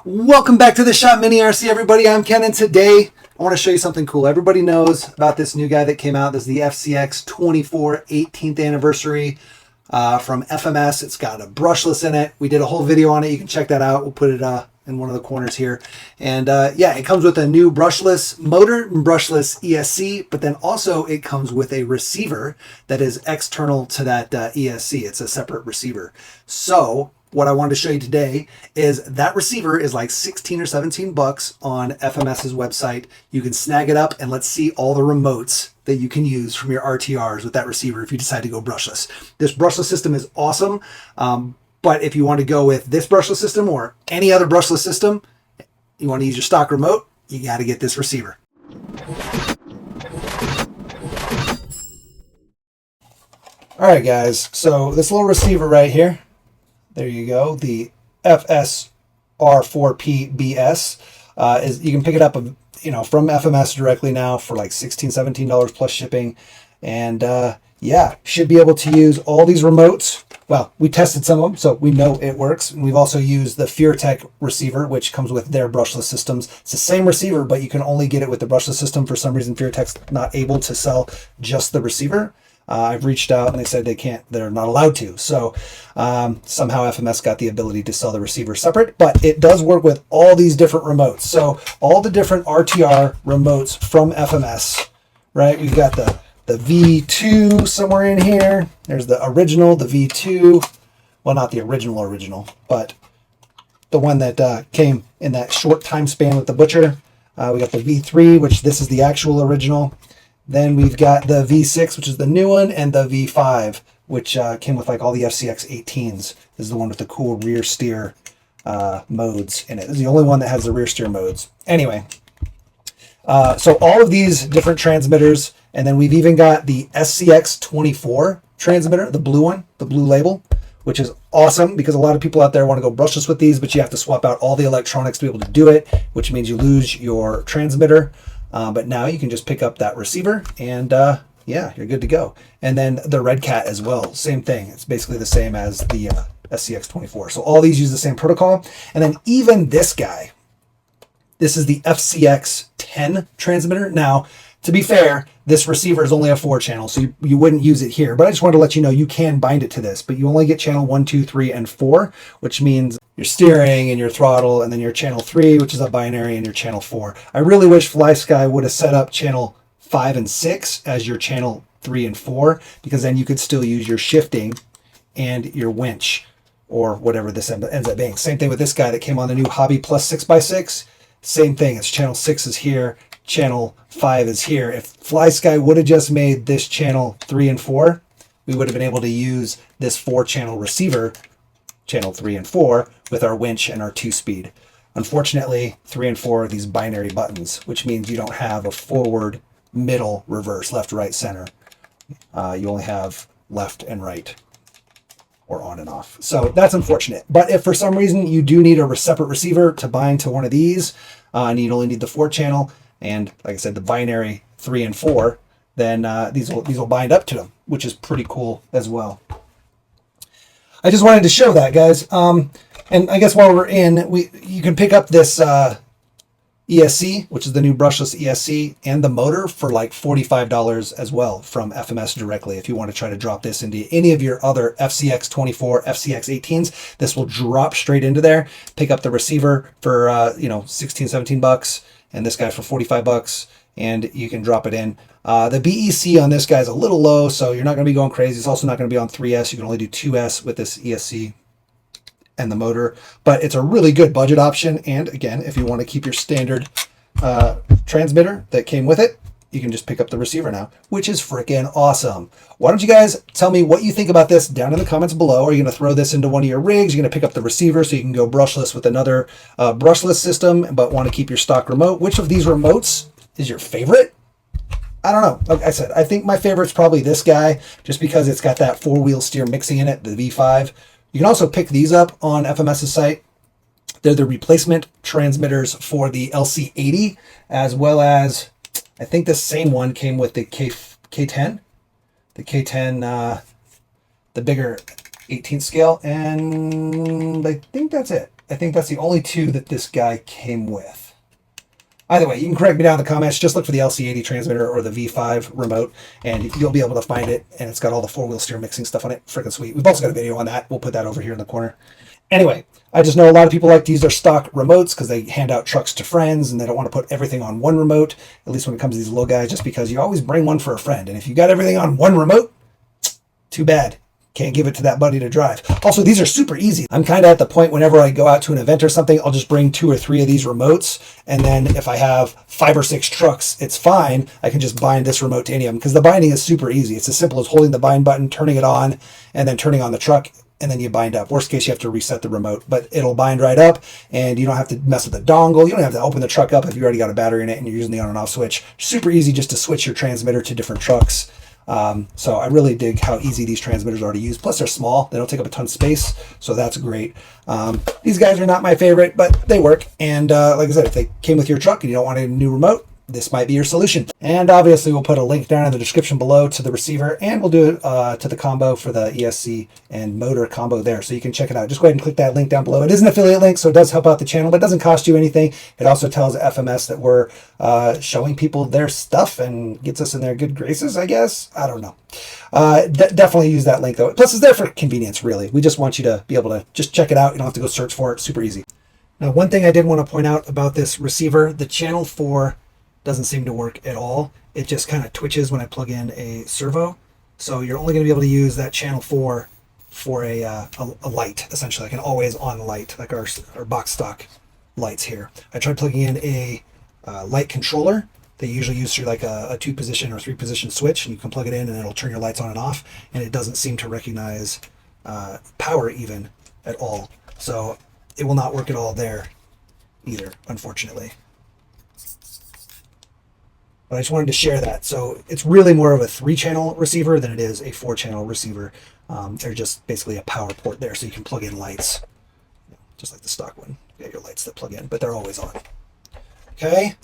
Welcome back to the Shop Mini RC, everybody. I'm Ken, and today I want to show you something cool. Everybody knows about this new guy that came out. This is the FCX24 18th anniversary from FMS. It's got a brushless in it. We did a whole video on it. You can check that out. We'll put it in one of the corners here. And yeah, it comes with a new brushless motor and brushless ESC, but then also it comes with a receiver that is external to that ESC. It's a separate receiver. So what I wanted to show you today is that receiver is like 16 or 17 bucks on FMS's website. You can snag it up, and let's see all the remotes that you can use from your RTRs with that receiver if you decide to go brushless. This brushless system is awesome, but if you want to go with this brushless system or any other brushless system, you want to use your stock remote, you got to get this receiver. All right, guys, so this little receiver right here, there you go. The FSR4PBS is, you can pick it up, from FMS directly now for like $16, $17 plus shipping. And yeah, should be able to use all these remotes. Well, we tested some of them, so we know it works. And we've also used the FearTech receiver, which comes with their brushless systems. It's the same receiver, but you can only get it with the brushless system. For some reason, FearTech's not able to sell just the receiver. I've reached out and they said they're not allowed to. So somehow FMS got the ability to sell the receiver separate, but it does work with all these different remotes. So all the different RTR remotes from FMS, right? We've got the V2 somewhere in here. There's the original, the V2. Well, not the original, but the one that came in that short time span with the Butcher. We got the V3, which this is the actual original. Then we've got the V6, which is the new one, and the V5, which came with like all the FCX18s. This is the one with the cool rear steer modes in it. This is the only one that has the rear steer modes. Anyway, so all of these different transmitters, and then we've even got the FCX24 transmitter, the blue one, the blue label, which is awesome because a lot of people out there want to go brushless with these, but you have to swap out all the electronics to be able to do it, which means you lose your transmitter. But now you can just pick up that receiver and yeah, you're good to go. And then the Red Cat as well, same thing. It's basically the same as the FCX24. So all these use the same protocol. And then even this guy, this is the FCX10 transmitter. Now, to be fair, this receiver is only a 4-channel, so you wouldn't use it here. But I just wanted to let you know you can bind it to this, but you only get channel 1, 2, 3, and 4, which means your steering and your throttle, and then your channel 3, which is a binary, and your channel 4. I really wish FlySky would have set up channel 5 and 6 as your channel 3 and 4, because then you could still use your shifting and your winch, or whatever this ends up being. Same thing with this guy that came on the new Hobby Plus 6x6. Same thing, it's channel 6 is here, channel 5 is here. If FlySky would have just made this channel 3 and 4, we would have been able to use this 4-channel receiver, channel 3 and 4, with our winch and our 2-speed. Unfortunately, 3 and 4 are these binary buttons, which means you don't have a forward, middle, reverse, left, right, center. You only have left and right, or on and off. So that's unfortunate. But if for some reason you do need a separate receiver to bind to one of these, and you only need the 4-channel, and like I said, the binary 3 and 4, then these will bind up to them, which is pretty cool as well. I just wanted to show that, guys. And I guess while we're in, you can pick up this ESC, which is the new brushless ESC, and the motor for like $45 as well from FMS directly. If you want to try to drop this into any of your other FCX24, FCX18s, this will drop straight into there. Pick up the receiver for 16, 17 bucks, and this guy for 45 bucks, and you can drop it in. The BEC on this guy is a little low, so you're not going to be going crazy. It's also not going to be on 3S. You can only do 2S with this ESC and the motor, but it's a really good budget option. And again, if you want to keep your standard transmitter that came with it, you can just pick up the receiver now, which is freaking awesome. Why don't you guys tell me what you think about this down in the comments below? Are you going to throw this into one of your rigs? You're going to pick up the receiver so you can go brushless with another brushless system, but want to keep your stock remote? Which of these remotes is your favorite? I don't know. Like I said, I think my favorite's probably this guy, just because it's got that 4-wheel steer mixing in it, the V5. You can also pick these up on FMS's site. They're the replacement transmitters for the LC80, as well as, I think the same one came with the K10. The K10, the bigger 18th scale, and I think that's it. I think that's the only two that this guy came with. Either way, you can correct me down in the comments. Just look for the LC80 transmitter or the V5 remote, and you'll be able to find it. And it's got all the four-wheel steer mixing stuff on it. Freaking sweet. We've also got a video on that. We'll put that over here in the corner. Anyway, I just know a lot of people like to use their stock remotes because they hand out trucks to friends and they don't want to put everything on one remote, at least when it comes to these little guys, just because you always bring one for a friend. And if you got everything on one remote, too bad. Can't give it to that buddy to drive. Also, these are super easy. I'm kind of at the point whenever I go out to an event or something, I'll just bring 2 or 3 of these remotes. And then if I have 5 or 6 trucks, it's fine. I can just bind this remote to any of them because the binding is super easy. It's as simple as holding the bind button, turning it on, and then turning on the truck, and then you bind up. Worst case, you have to reset the remote, but it'll bind right up, and you don't have to mess with the dongle. You don't have to open the truck up if you already got a battery in it and you're using the on and off switch. Super easy just to switch your transmitter to different trucks. So I really dig how easy these transmitters are to use. Plus they're small. They don't take up a ton of space. So that's great. These guys are not my favorite, but they work. And like I said, if they came with your truck and you don't want a new remote, this might be your solution. And obviously we'll put a link down in the description below to the receiver, and we'll do it to the combo for the ESC and motor combo there. So you can check it out. Just go ahead and click that link down below. It is an affiliate link, so it does help out the channel, but it doesn't cost you anything. It also tells FMS that we're showing people their stuff and gets us in their good graces, I guess. I don't know. Definitely use that link though. Plus it's there for convenience, really. We just want you to be able to just check it out. You don't have to go search for it. Super easy. Now, one thing I did want to point out about this receiver, the channel 4 doesn't seem to work at all. It just kind of twitches when I plug in a servo. So you're only going to be able to use that channel 4 for a light, essentially, like an always on light, like our box stock lights here. I tried plugging in a light controller. They usually use through like a 2-position or 3-position switch, and you can plug it in and it'll turn your lights on and off, and it doesn't seem to recognize power even at all. So it will not work at all there either, unfortunately. But I just wanted to share that. So it's really more of a 3-channel receiver than it is a 4-channel receiver. They're just basically a power port there, so you can plug in lights, just like the stock one. You got your lights that plug in, but they're always on. Okay,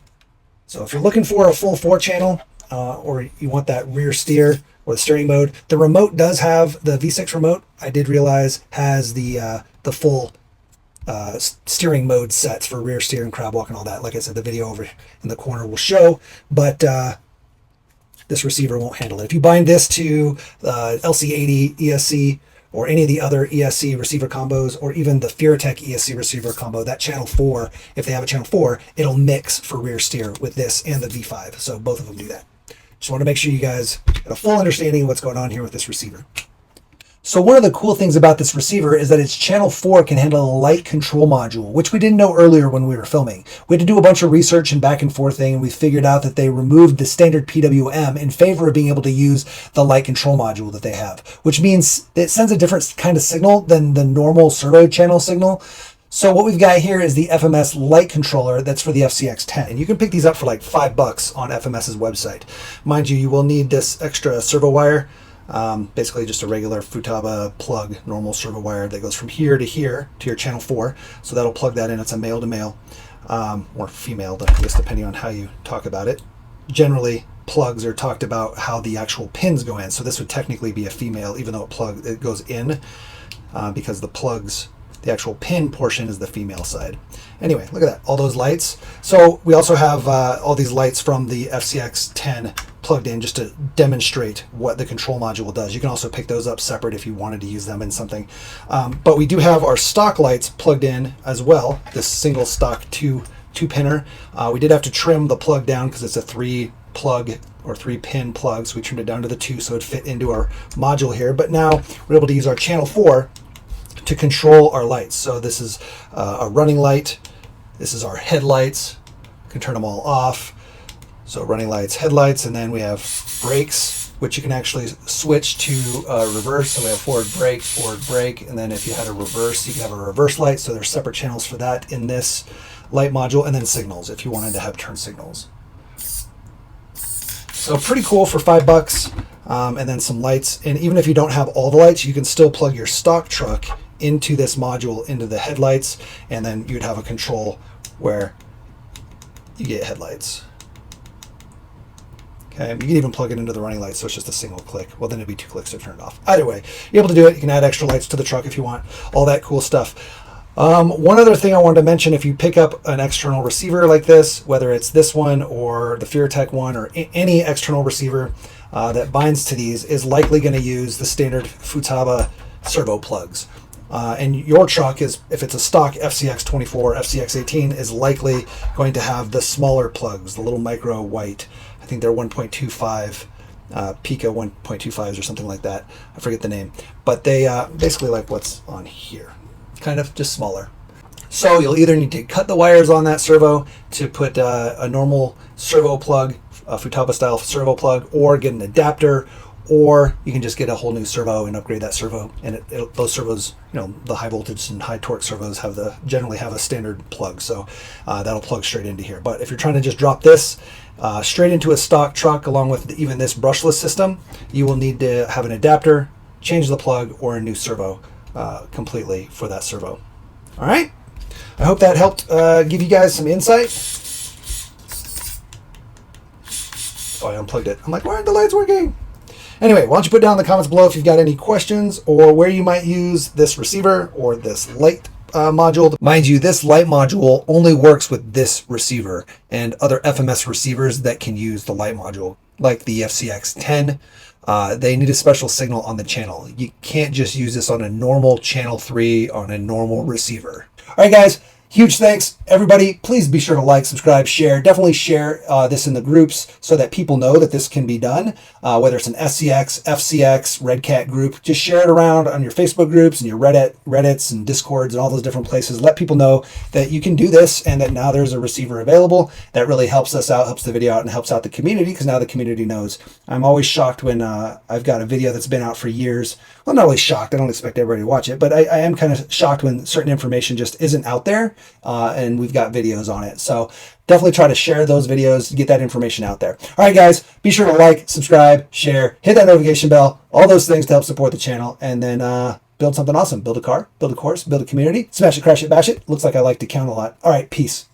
so if you're looking for a full 4-channel, or you want that rear steer or the steering mode, the remote does have the V6 remote. I did realize has the full steering mode sets for rear steer and crab walk and all that. Like I said, the video over in the corner will show, but this receiver won't handle it. If you bind this to LC80 ESC or any of the other ESC receiver combos, or even the Furatech ESC receiver combo, that channel 4, if they have a channel 4, it'll mix for rear steer with this and the V5. So both of them do that. Just want to make sure you guys get a full understanding of what's going on here with this receiver. So one of the cool things about this receiver is that its channel 4 can handle a light control module, which we didn't know earlier when we were filming. We had to do a bunch of research and back and forth thing, and we figured out that they removed the standard PWM in favor of being able to use the light control module that they have, which means it sends a different kind of signal than the normal servo channel signal. So what we've got here is the FMS Light controller that's for the FCX10. And you can pick these up for like $5 on FMS's website. Mind you, you will need this extra servo wire. Basically just a regular Futaba plug, normal servo wire that goes from here to your channel 4. So that'll plug that in. It's a male to male, or female, I guess, depending on how you talk about it. Generally, plugs are talked about how the actual pins go in. So this would technically be a female, even though it goes in, because the actual pin portion is the female side. Anyway, look at that, all those lights. So we also have all these lights from the FCX10 plugged in just to demonstrate what the control module does. You can also pick those up separate if you wanted to use them in something. But we do have our stock lights plugged in as well, this single stock two-pinner. We did have to trim the plug down because it's a 3-plug or 3-pin plug, so we trimmed it down to the 2 so it fit into our module here. But now we're able to use our channel 4 to control our lights. So this is a running light. This is our headlights. You can turn them all off. So running lights, headlights, and then we have brakes, which you can actually switch to reverse. So we have forward brake, and then if you had a reverse, you can have a reverse light. So there's separate channels for that in this light module, and then signals if you wanted to have turn signals. So pretty cool for $5, and then some lights. And even if you don't have all the lights, you can still plug your stock truck into this module, into the headlights, and then you'd have a control where you get headlights. Okay, you can even plug it into the running lights, so it's just a single click. Well, then it'd be 2 clicks to turn it off. Either way, you're able to do it. You can add extra lights to the truck if you want, all that cool stuff. One other thing I wanted to mention, if you pick up an external receiver like this, whether it's this one or the FearTech one or any external receiver that binds to these, is likely going to use the standard Futaba servo plugs. And your truck is, if it's a stock FCX24, FCX18, is likely going to have the smaller plugs, the little micro white. I think they're 1.25, Pica 1.25s or something like that. I forget the name. But they basically like what's on here, kind of just smaller. So you'll either need to cut the wires on that servo to put a normal servo plug, a Futaba style servo plug, or get an adapter, or you can just get a whole new servo and upgrade that servo. And those servos, the high voltage and high torque servos generally have a standard plug, so that'll plug straight into here. But if you're trying to just drop this straight into a stock truck along with even this brushless system, you will need to have an adapter, change the plug, or a new servo completely for that servo. All right, I hope that helped give you guys some insight. Oh, I unplugged it. I'm like, why aren't the lights working? Anyway, why don't you put down in the comments below if you've got any questions or where you might use this receiver or this light module. Mind you, this light module only works with this receiver and other FMS receivers that can use the light module, like the FCX10. They need a special signal on the channel. You can't just use this on a normal channel 3 on a normal receiver. All right, guys. Huge thanks, everybody. Please be sure to like, subscribe, share. Definitely share this in the groups so that people know that this can be done, whether it's an SCX, FCX, Red Cat group. Just share it around on your Facebook groups and your Reddits and Discords and all those different places. Let people know that you can do this and that now there's a receiver available. That really helps us out, helps the video out, and helps out the community, because now the community knows. I'm always shocked when I've got a video that's been out for years. Well, I'm not really shocked. I don't expect everybody to watch it, but I am kind of shocked when certain information just isn't out there. And we've got videos on it. So definitely try to share those videos, get that information out there. All right, guys, be sure to like, subscribe, share, hit that notification bell, all those things to help support the channel, and then build something awesome. Build a car, build a course, build a community, smash it, crash it, bash it. Looks like I like to count a lot. All right, peace.